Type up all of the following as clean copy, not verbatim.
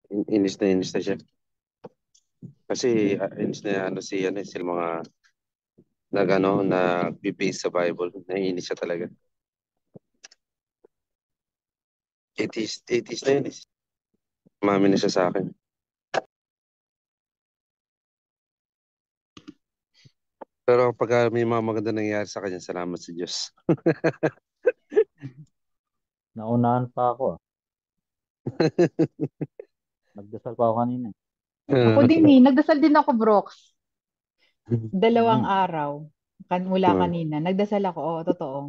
Inis na siya. Kasi inis na ano si ano sila mga nag-base sa Bible. Naiinis siya talaga. 80s na yun eh. Mami na siya sa akin. Pero pag may mga maganda nangyayari sa kanya, salamat sa Diyos. Naunahan pa ako ah. Nagdasal pa ako kanina. Ako din eh. Nagdasal din ako, Brooks. Dalawang Mm. araw. Mula kanina. Nagdasal ako. Oo, totoo.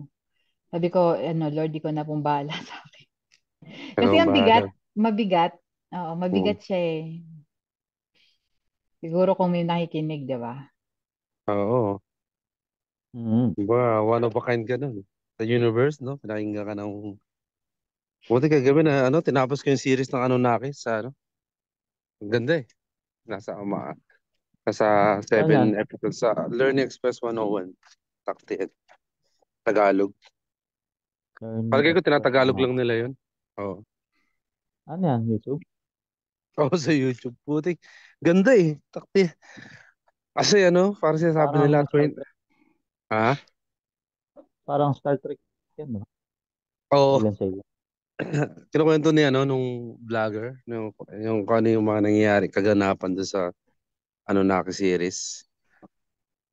Sabi ko, Lord, di ko na pong bahala sa akin. Kasi Ikaw ang ang bahala. bigat. Mabigat. Oo, Mm. mabigat siya eh. Siguro kung may nakikinig, di ba? Oo. Mm. Diba, one of a kind ka nun. Sa universe, no? Pinakinggan ka ng... Buti kagabi na, tinapos ko yung series ng Anunnaki sa, ang ganda eh. Nasa, uma, nasa Saan yan? 7 episodes sa Learning Express 101. Takti at Tagalog. Learning Palagay ko Express tinatagalog lang 101. nila yun. Oo. Ano yan? YouTube? Oo, sa YouTube. Buti. Ganda eh. Takti. Kasi parang sinasabi Parang nila, Star Trek. ha? Parang Star Trek yan, no? Oo. Silent Sailor. Kinukwento niya, nung vlogger, yung kung ano yung mga nangyayari, kaganapan doon sa Anunnaki series.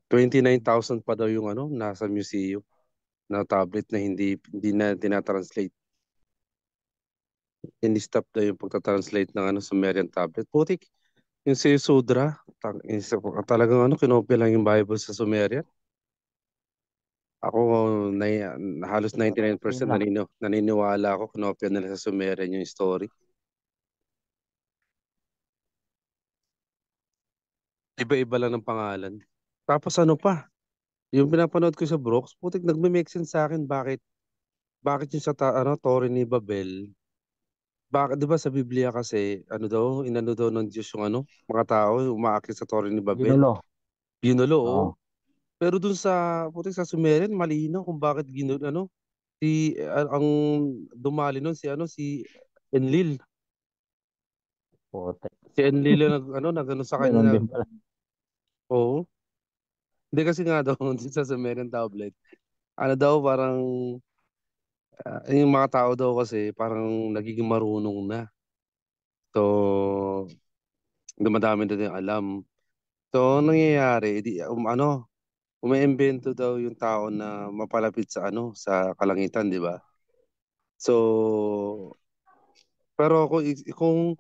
29,000 pa daw yung nasa museum na tablet na hindi na tinatranslate. In-stop daw yung pagta-translate ng Sumerian tablet. Putik, yung si Sudra, talagang kinopya lang yung Bible sa Sumerian. Ako, na, halos Same 99% lang. naniniwala ako kinopya nila sa Sumerian yung story. Iba-iba lang ng pangalan. Tapos ano pa, yung pinapanood ko sa Brooks, putik nagme-make sense sa akin bakit yung sa Torre ni Babel. Bakit 'di ba sa Biblia kasi inano daw ng Diyos yung mga tao umaakyat sa Torre ni Babel. Ginulo. Ginulo, oo. Oo. Pero dun sa Sumerian malinaw kung bakit ang dumali nun si Enlil. Putek. Si Enlil ang nag sa kanya Ganun din pala. oo. Hindi kasi nga daw dun sa Sumerian tablet. Ano daw parang yung mga tao daw kasi parang nagiging marunong na. So, dumadami na din alam. So, ang nangyayari, umiimbento daw yung tao na mapalapit sa kalangitan, di ba? So, pero kung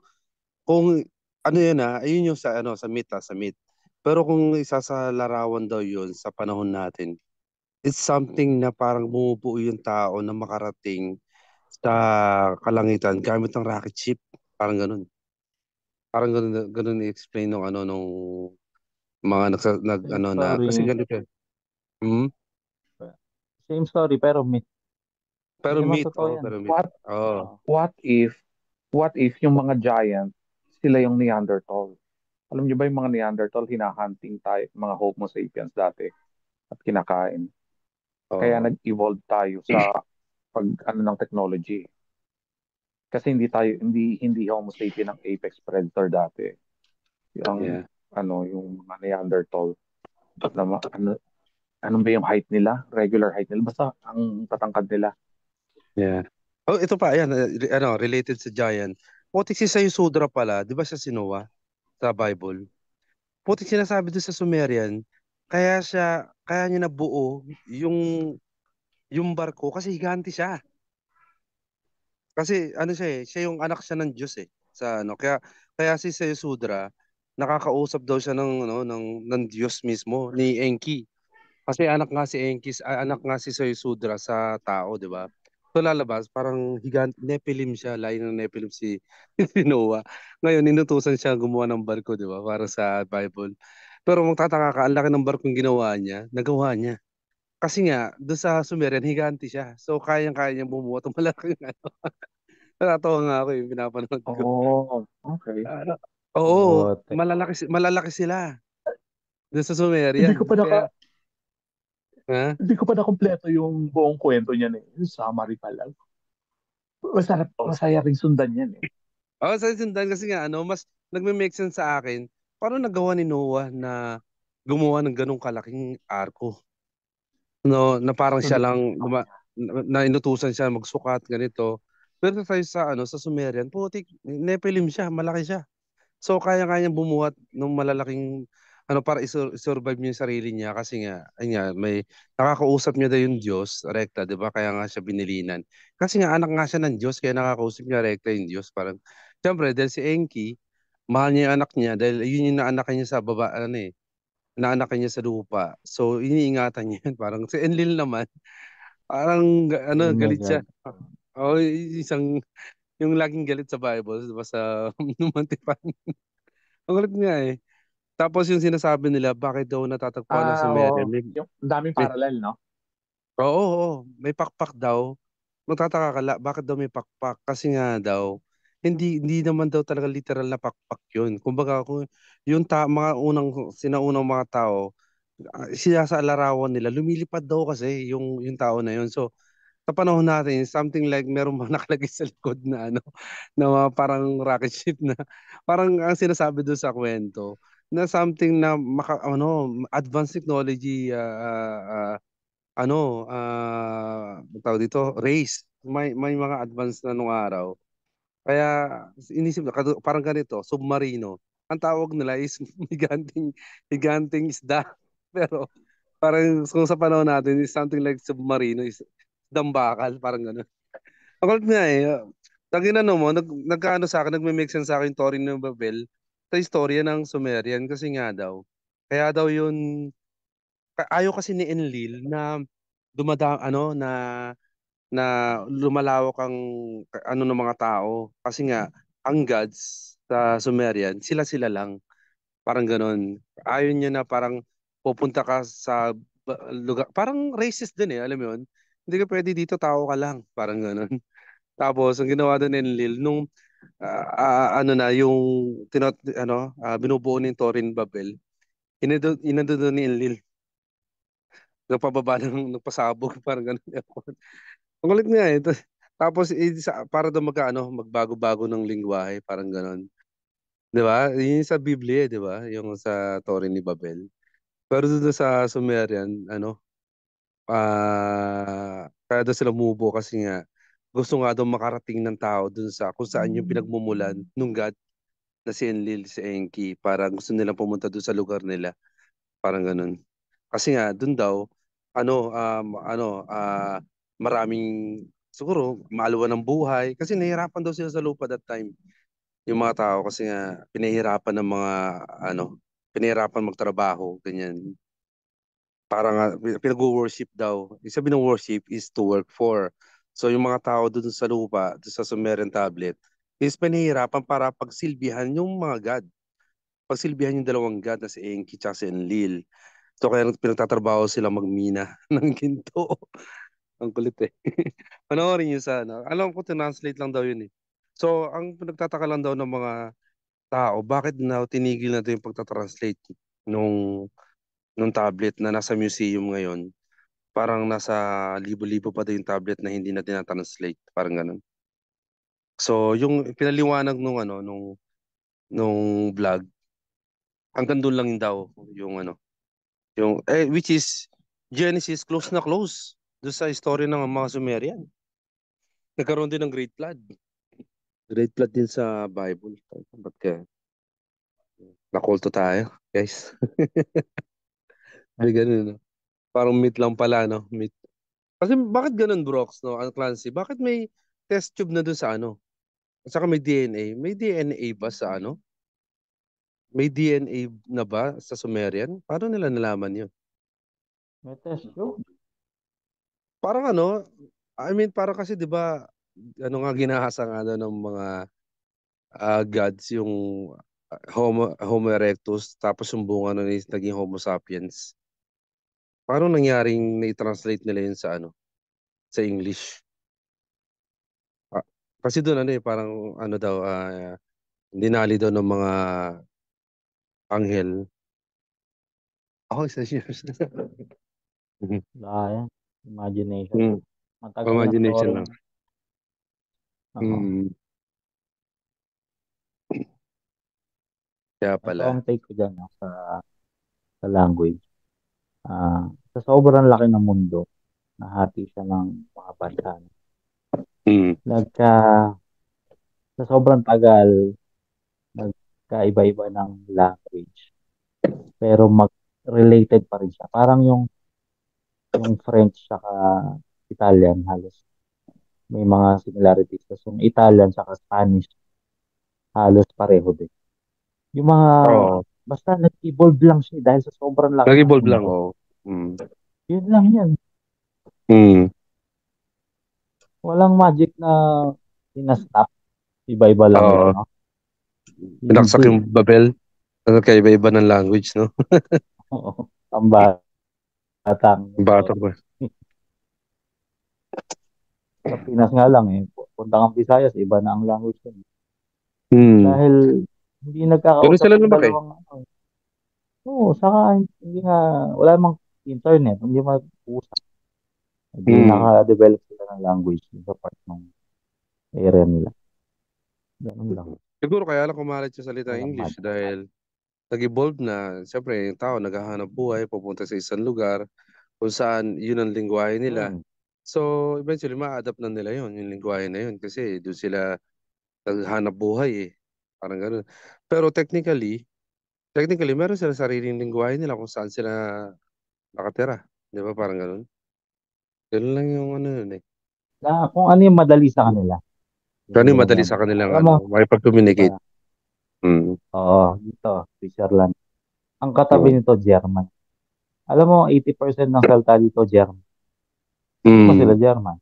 ano yan ayun yung sa myth sa myth. Pero kung isa sa larawan daw yun sa panahon natin, it's something na parang bumubuo yung tao na makarating sa kalangitan gamit ng rocket ship. Parang ganun. Parang ganun, ganun i-explain nung mga Same na kasi story. ganito. Hmm? Same story pero myth. Pero Hindi naman meat, totoo yan. What oh, Oo. what if what if yung mga giant sila yung Neanderthal? Alam niyo ba yung mga Neanderthal hinahunting tayo, mga Homo sapiens dati at kinakain. Kaya oh, nag-evolve tayo sa pag ano ng technology. Kasi hindi Homo sapien ang apex predator dati. Yung yeah, yung mga Neanderthal na anong ba yung height nila? Regular height nila. Basta ang tatangkad nila. yeah. Oh, ito pa, ayan, related sa giant. Putik si Sayusudra pala, di ba siya si Noah sa Bible? Putik sinasabi doon sa Sumerian, kaya niya nabuo yung barko kasi higanti siya. Kasi siya yung anak siya ng Diyos eh. Kaya si Sayusudra, nakakausap daw siya ng Diyos mismo, ni Enki. Kasi anak nga si Sayusudra sa tao, di ba? So lalabas, parang Nephilim siya, lain ng Nephilim si, si Noah. Ngayon, inutusan siya gumawa ng barko, di ba? Para sa Bible. Pero magtataka ka, ang laki ng barkong ginawa niya, nagawa niya. Kasi nga, doon sa Sumerian, higanti siya. So, kayang-kaya niya bumuo itong malaking Natatawa nga ako yung pinapanood ko. Oh, okay. Ah, oo, Putek. malalaki sila. Doon sa Hindi Sumerian. ko pa naka Kaya, ha? hindi ko pa nakumpleto yung buong kwento niyan eh. Yung summary pa lang. Masarap, masaya ring sundan yan eh. Sa sundan kasi nga mas nagme-make sense sa akin paano nagawa ni Noah na gumawa ng ganong kalaking arko. No, na parang siya Sunod. lang na inutusan siya magsukat ganito. Pero tayo sa Sumerian, putik, Nephilim siya, malaki siya. So kaya-kaya niyang bumuhat ng malalaking para survive niya yung sarili niya kasi nga ayun nga may nakakausap niya daw yung Diyos, rekta, 'di ba? Kaya nga siya binilinan. Kasi nga anak nga siya ng Diyos kaya nakakausap niya rekta yung Diyos parang siyempre dahil si Enki mahal niya yung anak niya dahil yun yung naanakan niya sa baba naanakan niya sa lupa. So iniingatan niya yun parang si Enlil naman parang Same na galit siya. God. Oh, isang yung laging galit sa Bible, 'di ba sa Monte. Ang kulit nga eh. Tapos yung sinasabi nila, bakit daw natatagpuan ng Sumerian? Oo. Yung daming May, parallel, no? oo, may pakpak daw. Magtataka ka, bakit daw may pakpak? Kasi nga daw, hindi naman daw talaga literal na pakpak yun. Kumbaga, kung yung mga sinaunang mga tao, siya sa larawan nila, lumilipad daw kasi yung tao na yun. So, sa panahon natin, something like meron bang nakalagay sa likod na na mga parang rocket ship na parang ang sinasabi doon sa kwento na something na advanced technology tawag dito race may mga advanced na nung araw kaya inisip na parang ganito submarino ang tawag nila is higanting isda pero parang kung sa panahon natin is something like submarino is dambakal parang gano'n. Ang kulit nga eh. Tangina mo, nagkaano sa akin, nagme-make sense sa akin yung Torin ng Babel sa istorya ng Sumerian kasi nga daw. Kaya daw yun, ayaw kasi ni Enlil na na na lumalawak ang ng mga tao kasi nga ang gods sa Sumerian sila-sila lang parang ganon ayaw niya na parang pupunta ka sa lugar parang racist din eh alam mo yun hindi ka pwede dito tao ka lang parang ganon. Tapos ang ginawa doon ni Enlil nung na yung binubuo ni Torin Babel, inando doon ni Enlil, nagpababa nagpasabog parang ganun. Ang kulit nga eh. Tapos para daw magbago-bago ng lingwahe, parang ganun. 'Di ba? Yun yung sa Biblia, 'di ba? Yung sa Torin ni Babel. Pero doon sa Sumerian, kaya daw sila mubo kasi nga gusto nga daw makarating ng tao dun sa kung saan yung pinagmumulan nung God na si Enlil, si Enki, para gusto nilang pumunta doon sa lugar nila, parang ganun. Kasi nga doon daw maraming siguro maalawan ng buhay kasi nahihirapan daw sila sa lupa that time. Yung mga tao kasi nga pinahihirapan ng mga ano, pinahihirapan magtrabaho, ganyan. Parang pinag-worship daw. Yung sabi ng worship is to work for. So yung mga tao doon sa lupa, doon sa Sumerian tablet, is pinahihirapan para pagsilbihan yung mga god. Pagsilbihan yung dalawang god na si Enki at si Enlil. So kaya pinagtatrabaho sila magmina ng ginto. Ang kulit eh. Panoorin niyo sa Alam ko translate lang daw yun eh. So ang pinagtataka lang daw ng mga tao, bakit na tinigil na yung pagtatranslate nung nung tablet na nasa museum ngayon? Parang nasa libo-libo pa daw yung tablet na hindi na tinatranslate, parang ganun. So, yung pinaliwanag nung vlog, hanggang doon lang daw yung which is Genesis close na close doon sa story ng mga Sumerian. Nagkaroon din ng Great Flood. Great Flood din sa Bible. Ba't kaya? Nakulto tayo, guys. May ganun, no? Parang myth lang pala, no? Myth. Kasi bakit ganun, Brox, no? Ang Clancy, bakit may test tube na doon sa At saka may DNA. May DNA ba sa May DNA na ba sa Sumerian? Paano nila nalaman yun? May test tube. Parang I mean, parang kasi 'di ba nga ginahasa nga daw ng mga gods yung Homo erectus tapos yung bunga nun is naging Homo sapiens. Paano nangyaring na-translate nila yun sa sa English? Ah, kasi doon parang daw dinali daw ng mga anghel. Oh, isa years. Wala yan. Imagination. Mm, Matagal na imagination story. lang. Oo. Mm. Kaya Ito pala. ang take ko dyan sa language. Sa sobrang laki ng mundo, nahati siya ng mga bansa. Mm. Nagka, sa sobrang tagal, nagkaiba-iba ng language. Pero related pa rin siya. Parang yung French saka Italian halos may mga similarities. Tapos yung Italian saka Spanish halos pareho din. Yung mga, Oo. basta nag-evolve lang siya dahil sa sobrang laki ng Nag-evolve lang, mundo. oh. Mm. Yun lang yan. Mm. Walang magic na sinastop. Iba-iba lang yung Oo. ano. Pinaksak Hindi. yung Babel. Kaiba-iba ng language, no? Oo. Ang batang Bata ito. pa. Sa Pinas nga lang eh. Punta kang Visayas, iba na ang language yun. Mm. Dahil hindi Ganun nagkakausap sila yung lumaki. dalawang ano. Oo, saka hindi nga, wala namang internet, hindi mag-usap. Hindi Mm. naka-develop sila ng language sa part ng area nila. Ganun lang. Siguro kaya lang kumalat yung salita Walang English magic. dahil nag-evolve na. Siyempre, yung tao naghahanap buhay, pupunta sa isang lugar kung saan yun ang lingwahe nila. Hmm. So, eventually, ma-adapt na nila yun, yung lingwahe na yun. Kasi doon sila naghahanap buhay eh. Parang gano'n. Pero technically, meron sila sariling lingwahe nila kung saan sila nakatira. Di ba? Parang gano'n. Ganun lang yung ano yun eh. Kung ano yung madali sa kanila, yun Kano yung yung madali sa ginagawa. kanilang Alam mo, ano, makipag-communicate. diba? Mm. Oo, dito, Switzerland. Ang katabi nito, German. Alam mo, 80% ng salita dito, German. Hindi mo sila Mm. German.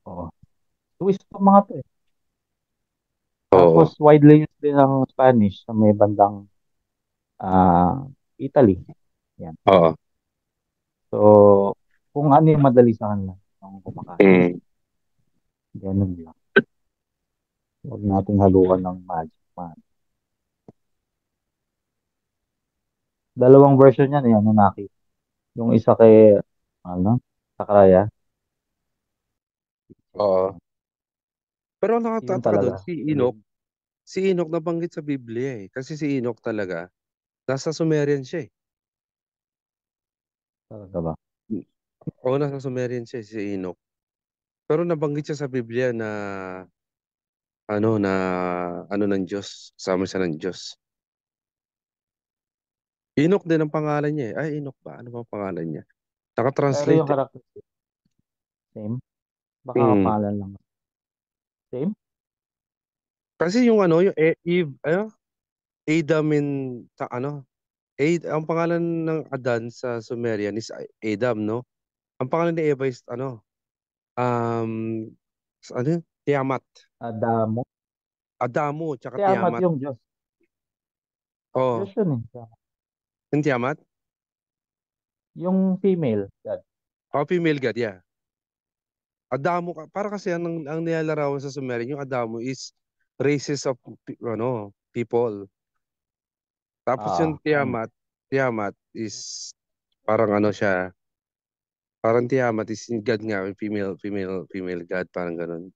Oo. Swiss ang mga to eh. Oo. Tapos, widely used din ang Spanish sa may bandang Italy. Yan. Oo. So, kung ano yung madali sa kanila, ang kumakain. Mm. Ganun lang. Huwag nating halukan ng magic man. Dalawang version yan eh, Anunnaki. Yung isa kay, Sakraya. Oo. Pero ang Yun nakatataka doon, talaga. si Enoch nabanggit sa Biblia eh. Kasi si Enoch talaga, nasa Sumerian siya eh. Talaga ba? Oo, nasa Sumerian siya si Enoch. Pero nabanggit siya sa Biblia na ano ng Diyos, kasama siya ng Diyos. Enoch din ang pangalan niya eh. Ay, Enoch ba? Ano ba ang pangalan niya? Pero yung Naka-translate eh. character, same. Baka Mm. kapangalan lang. Same? Kasi yung yung Eve, Adam ang pangalan ng Adan sa Sumerian is Adam, no? Ang pangalan ni Eva is um, Tiamat. Adamo. Adamo, tsaka Tiamat Tiamat. yung Diyos. Oh, Diyos yun eh. Tiamat. yung Tiamat? Yung female, God. Oh, female god, yeah. Adamo, para kasi ang nilalarawan sa Sumerian, yung Adamo is races of people. Tapos yung Tiamat is parang siya, parang Tiamat is yung god nga, yung female god, parang ganun.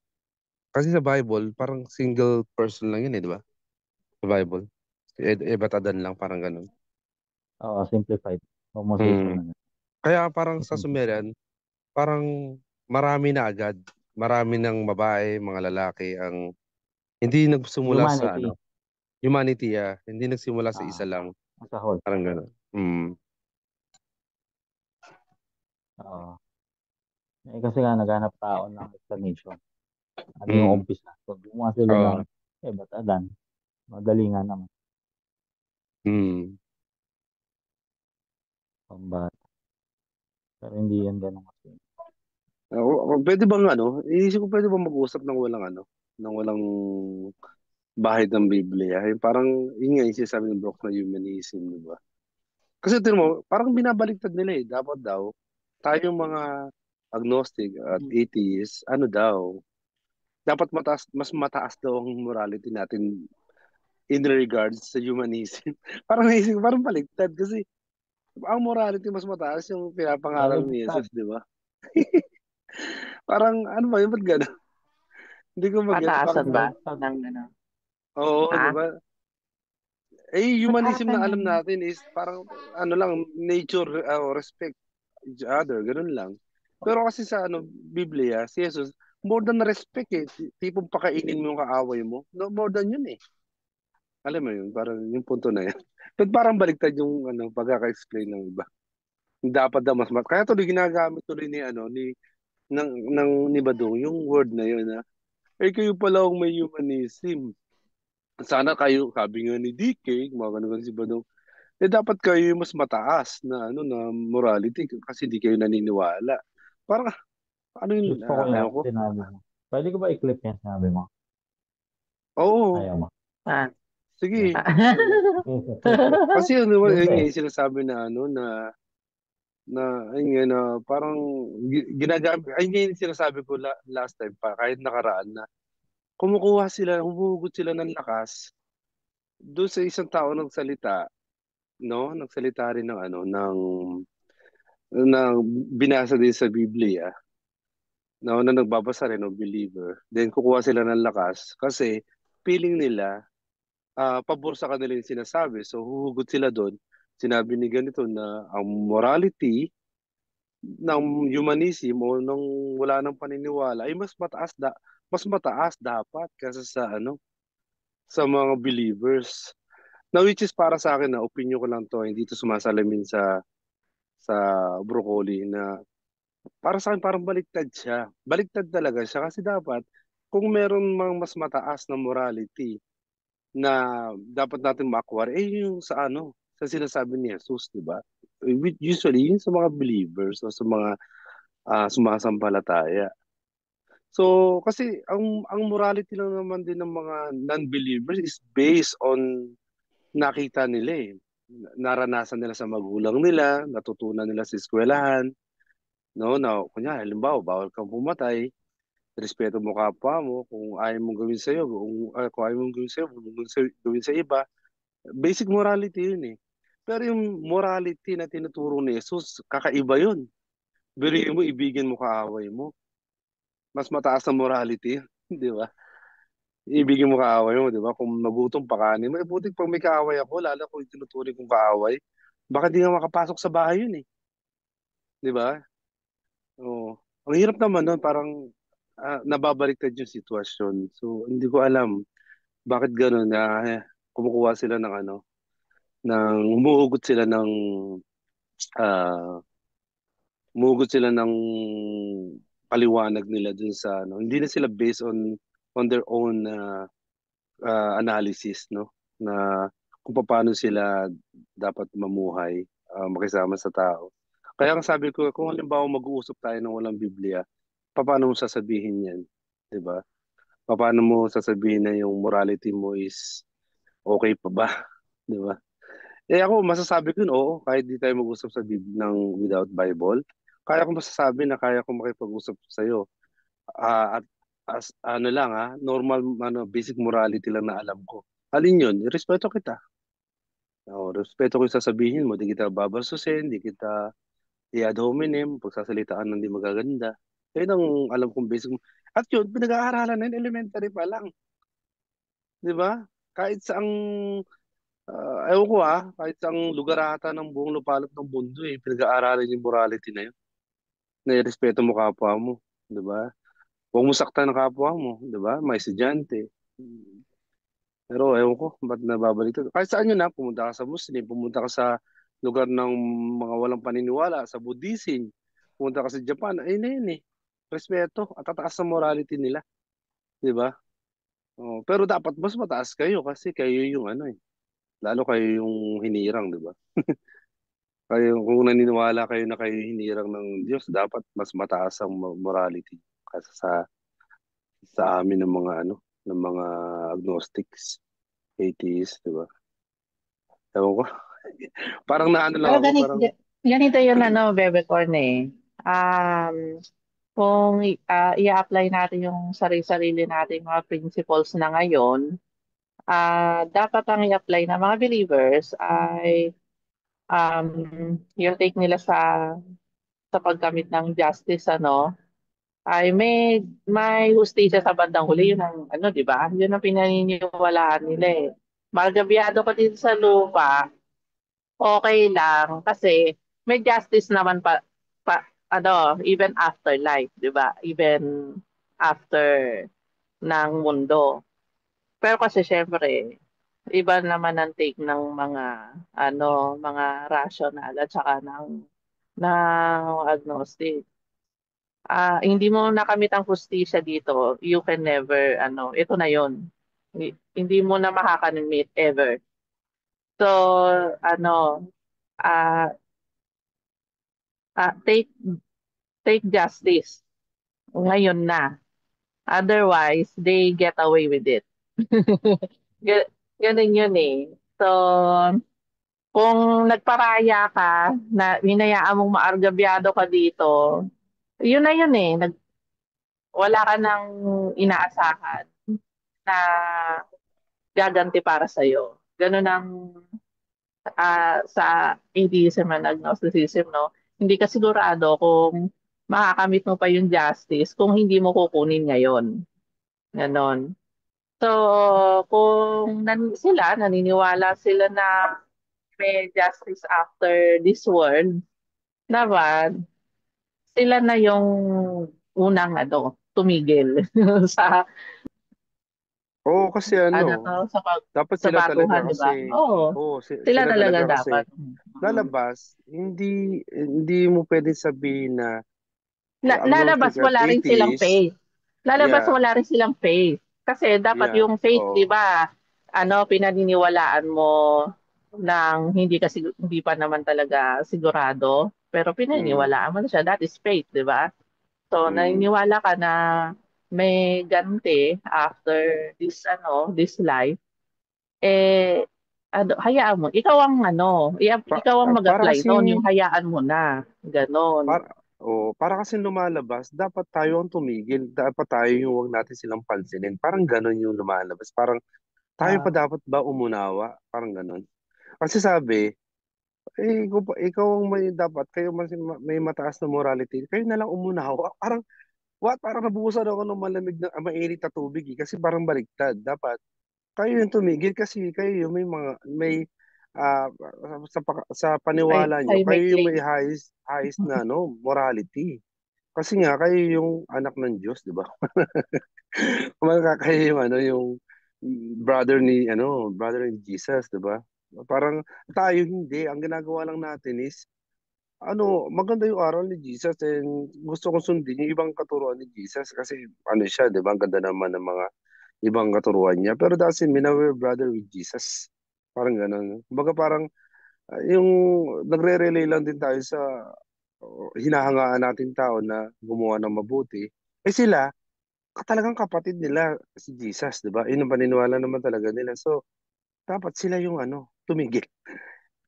Kasi sa Bible, parang single person lang yun eh, di ba? Sa Bible. Eva at Adan lang, parang ganun. Simplified. Mm. Homosexual na. Kaya parang sa Sumerian, parang marami na agad. Marami ng babae, mga lalaki ang hindi nagsimula sa Humanity. humanity, hindi nagsimula sa isa lang. As a whole. Parang gano'n. Mm. Oo. Kasi nga naghanap tao ng explanation. Ano yung umpisa? So, gumawa sila ng ba't Adan? Madali nga naman. Mm. Pambata. Pero hindi yan ganun kasi. Pwede bang iisip ko pwede bang mag-usap ng walang bahid ng Biblia. Parang, yun nga yung sinasabi ng Brock na humanism, di ba? Kasi tingnan mo, parang binabaliktad nila eh. Dapat daw, tayong mga agnostic at atheist, dapat mas mataas daw ang morality natin in regards sa humanism. Parang naisip ko, parang baliktad kasi ang morality mas mataas yung pinapangaral ni Baliktad. Jesus, di ba? Parang, ano ba yun? Ba't gano'n? Hindi ko mag-get. Pataasan ba? Ng Oo, di ba? Humanism na Mag-aaral alam naman. natin is parang ano lang, nature, respect each other, ganun lang. Pero kasi sa Biblia, si Jesus, more than respect eh. Tipong pakainin mo yung kaaway mo. No, more than yun eh. Alam mo yun, parang yung punto na yan. But parang baliktad yung pagkaka-explain ng iba. Dapat daw kaya tuloy ginagamit tuloy ni ni Badong yung word na yun na kayo pala ang may humanism. Sana kayo, sabi nga ni DK, mga ganun si Badong, dapat kayo yung mas mataas na na morality kasi di kayo naniniwala. Parang ano yun, Gusto ko yan, ayaw ko. sinabi mo. Pwede ko ba i-clip yan, sinabi mo? Oo, Ayaw mo. Ah. sige. Kasi, Kasi yun ganda nga eh. yung sinasabi na na ayun nga na parang ginagamit ayun nga yung sinasabi ko last time pa kahit nakaraan na humuhugot sila ng lakas doon sa isang tao nagsalita, no? Nagsalita rin ng ng binasa din sa Biblia, no? Na nagbabasa rin ng believer. Then kukuha sila ng lakas kasi feeling nila pabor sa kanila yung sinasabi. So huhugot sila doon. Sinabi ni ganito na ang morality ng humanism o nung wala ng paniniwala ay mas mataas dapat kasi sa sa mga believers. Na which is para sa akin na opinion ko lang to, hindi to sumasalamin sa broccoli na para sa akin parang baliktad siya. Baliktad talaga siya kasi dapat kung meron mang mas mataas na morality na dapat natin ma-acquire yung sa sinasabi ni Jesus, di ba? Usually yung sa mga believers o sa mga sumasampalataya. So, kasi ang morality lang naman din ng mga non-believers is based on nakita nila eh. Naranasan nila sa magulang nila, natutunan nila sa eskwelahan, no? Na, kunya, halimbawa, bawal kang pumatay, respeto mo kapwa mo, kung ayaw mong gawin sa'yo, kung ayaw mong gawin sa'yo, huwag mong gawin sa iba. Basic morality yun eh. Pero yung morality na tinuturo ni Jesus, kakaiba yun. Birihin mo, ibigin mo kaaway mo. Mas mataas na morality, di ba? Ibigin mo kaaway mo, di ba? Kung nagutom, pakanin mo. Buti pag may kaaway ako, lalo kung itinuturing kong kaaway, baka di nga makapasok sa bahay yun eh. Di ba? Oo. Ang hirap naman nun, parang nababaliktad yung sitwasyon. So, hindi ko alam bakit gano'n na kumukuha sila ng humuhugot sila ng ah, humuhugot sila ng paliwanag nila dun sa hindi na sila based on their own analysis, no? Na kung paano sila dapat mamuhay, makisama sa tao. Kaya ang sabi ko, kung halimbawa mag-uusap tayo ng walang Biblia, paano mo sasabihin yan? 'Di ba? Paano mo sasabihin na yung morality mo is okay pa ba? 'Di ba? Ako masasabi ko, oo, kahit di tayo mag-usap sa ng without Bible, kaya ko masasabi na kaya ko makipag-usap sa iyo. At as lang normal basic morality lang na alam ko. Alin yun? Respeto kita. Respeto ko yung sasabihin mo, di kita babalsusin, di kita i-ad hominem, pagsasalitaan ng di magaganda. Yun ang alam kong basic. At yun, pinag-aaralan na yun, elementary pa lang. Di ba? Kahit sa ewan ko kahit sa lugar ata ng buong lupalop ng mundo pinag-aaralan yung morality na yun. Na respeto mo kapwa mo. Di ba? Huwag mo saktan ang kapwa mo. Di ba? May estudyante. Pero ewan ko, ba't nababalik ito? Kahit saan yun pumunta ka sa Muslim, pumunta ka sa lugar ng mga walang paniniwala, sa Buddhism, pumunta ka sa Japan, ayun na yun eh. Respeto at tataas sa morality nila. Di ba? Oh, pero dapat mas mataas kayo kasi kayo yung lalo kayo yung hinirang, di ba? Kayo, kung naniniwala kayo na kayo hinirang ng Diyos, dapat mas mataas ang morality kasi sa amin ng mga ng mga agnostics, atheists, di ba? Ewan ko. Parang naano lang Pero ako, parang ganito yun Bebe Corn eh. Um, kung i-apply natin yung sarili-sarili nating mga principles na ngayon, dapat ang i-apply ng mga believers ay yung take nila sa pagkamit ng justice, ay may hustisya sa bandang huli. Yun ang, 'di ba? Yun ang pinaniniwalaan nila eh. magabyado ka dito sa lupa, okay lang kasi may justice naman even after life, di ba? Even after ng mundo. Pero kasi syempre, iba naman ang take ng mga rational at saka ng agnostic. Hindi mo nakamit ang hustisya dito, you can never, ito na yon. Hindi mo na makakamit ever. So, ano, ah, take justice. Ngayon na. Otherwise, they get away with it. Ganun yun eh. So, kung nagparaya ka, na hinayaan mong maargabyado ka dito, yun na yun eh. Wala ka nang inaasahan na gaganti para sa'yo. Ganun ang sa atheism and agnosticism, no? Hindi ka sigurado kung makakamit mo pa yung justice kung hindi mo kukunin ngayon. Ganon. So, kung naniniwala sila na may justice after this world, naman, sila na yung unang tumigil sa Oo, kasi dapat sa sila talaga baguhan, di ba? kasi, Oo, sila sila talaga talaga kasi dapat. lalabas, hindi mo pwedeng sabihin na Lalabas agnostic at wala rin silang atheist. faith. Lalabas Yeah, wala rin silang faith. Kasi dapat yeah, yung faith, 'di oh, ba? Pinaniniwalaan mo nang hindi pa naman talaga sigurado, pero mm, pinaniniwalaan mo na siya. That is faith, 'di ba? So mm. naniniwala ka na may ganti after this life, eh hayaan mo. Ikaw ang Para mag-apply noon, yung kasing hayaan mo na. Ganon. para kasing lumalabas, dapat tayo ang tumigil. Dapat tayo yung huwag natin silang pansinin. Parang ganon yung lumalabas. Parang tayo pa Ah, dapat ba umunawa? Parang ganon. Kasi sabi, ikaw ang may dapat, kayo may mataas na morality, kayo na lang umunawa. Parang, what? Parang nabuhusan ako ng malamig na mainit na tubig eh. Kasi parang baliktad. Dapat, kayo yung tumigil kasi kayo yung ah, sa paniwala nyo, may kayo yung claim. may highest na morality. Kasi nga kayo yung anak ng Diyos, di ba? Kumbaga kayo yung yung brother ni Jesus, di ba? Parang tayo hindi, ang ginagawa lang natin is maganda yung aral ni Jesus and gusto kong sundin yung ibang katuruan ni Jesus kasi siya, di ba? Ang ganda naman ng mga ibang katuruan niya. Pero doesn't mean na we're brother with Jesus. Parang ganun. Kumbaga parang yung nagre-relay lang din tayo sa hinahangaan natin tao na gumawa ng mabuti. Eh sila, talagang kapatid nila si Jesus, di ba? Yun ang paniniwala naman talaga nila. So, dapat sila yung tumigil.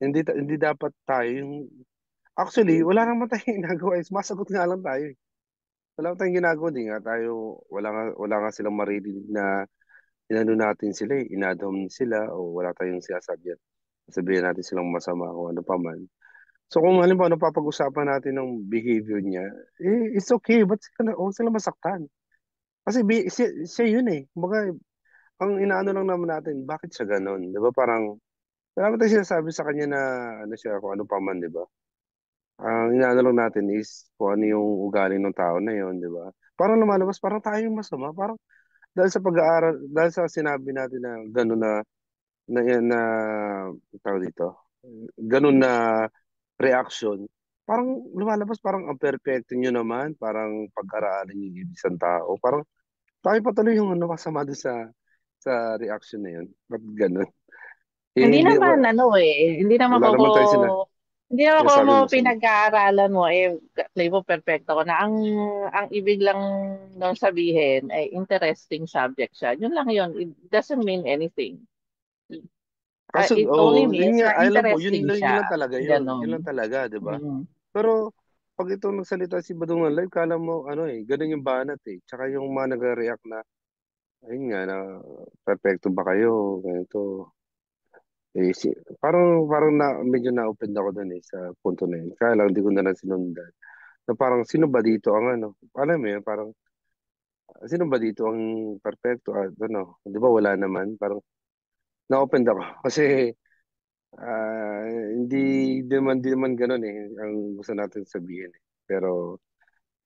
Hindi dapat tayo yung actually, wala naman tayong ginagawa. Sumasagot nga lang tayo. Wala tayong ginagawa. Hindi nga tayo, wala nga silang maririnig na inano natin sila, inadom sila, o wala tayong sinasabi. Sabihin natin silang masama o ano pa man. So kung halimbawa napapag-usapan natin ng behavior niya, it's okay. Ba't sila masaktan? Kasi siya yun eh. Kumbaga, ang inaano lang naman natin, bakit siya ganun? Di ba parang, wala naman tayong sinasabi sa kanya na siya, kung ano pa man, di ba? Ang inaano lang natin is kung ano yung ugali ng tao na yun, di ba? Parang lumalabas, parang tayo yung masama. Parang dahil sa pag-aaral, dahil sa sinabi natin na gano'n na tawag dito, ganun na reaction, parang lumalabas parang ang perpekto nyo naman, parang pag-araalin yung isang tao. Parang tayo patuloy yung masama doon sa reaction na yun. Ba't ganun? Hindi Hindi, naman wala naman tayo hindi naman ko sinasabi mo masama. pinag-aaralan mo play mo perfecto ko na ang ibig lang nung sabihin ay interesting subject siya. Yun lang yun. It doesn't mean anything. Kaso, It only yun means nga, na alam mo, interesting yun siya. lang talaga yun. Yun lang Ganon. talaga, di ba? Mm. Pero, pag ito nagsalita si Badong Live, kala mo, ganun yung banat eh. Tsaka yung mga nagre-react na, ayun nga, na perfecto ba kayo, ganito. Parang medyo na-open ako doon eh, sa punto na yun. Kaya lang, di ko na lang sinundan. Na parang, sino ba dito ang alam mo yun, parang, sino ba dito ang perfecto? Di ba, wala naman. Parang, na-open ako. Kasi hindi naman ganun eh. Ang gusto natin sabihin eh. Pero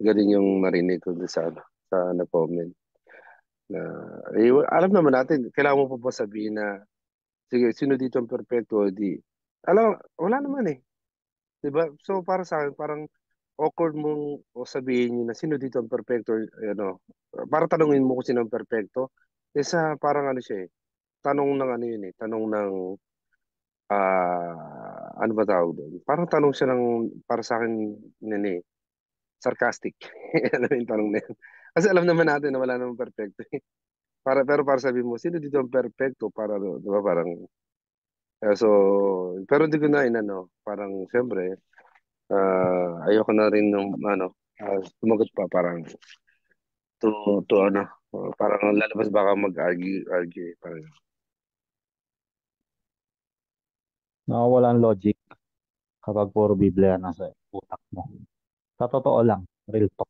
ganun yung narinig ko doon sa comment. Na, alam naman natin, kailangan mo pa ba sabihin na, sige, sino dito ang perfecto? Di, wala naman eh. Diba? So para sa akin, parang awkward mong o sabihin niyo na sino dito ang perfecto, ano, para tanungin mo kung sino ang perfecto. Isa parang ano siya eh, tanong ng ano yun eh, tanong ng, ano ba tawag doon? Parang tanong siya ng, para sa akin, yun eh, sarcastic. Ano yung tanong na yun? Kasi alam naman natin na wala namang perfecto eh. Pero para sabihin mo, sino dito ang perfecto? Para, di ba, parang, so, pero hindi ko na inano, parang, siyempre, ayoko na rin nung ano, sumagot pa parang to ano, parang lalabas baka mag-argue parang. Nawawala ang logic kapag puro Biblia nasa utak mo. Sa totoo lang, real talk.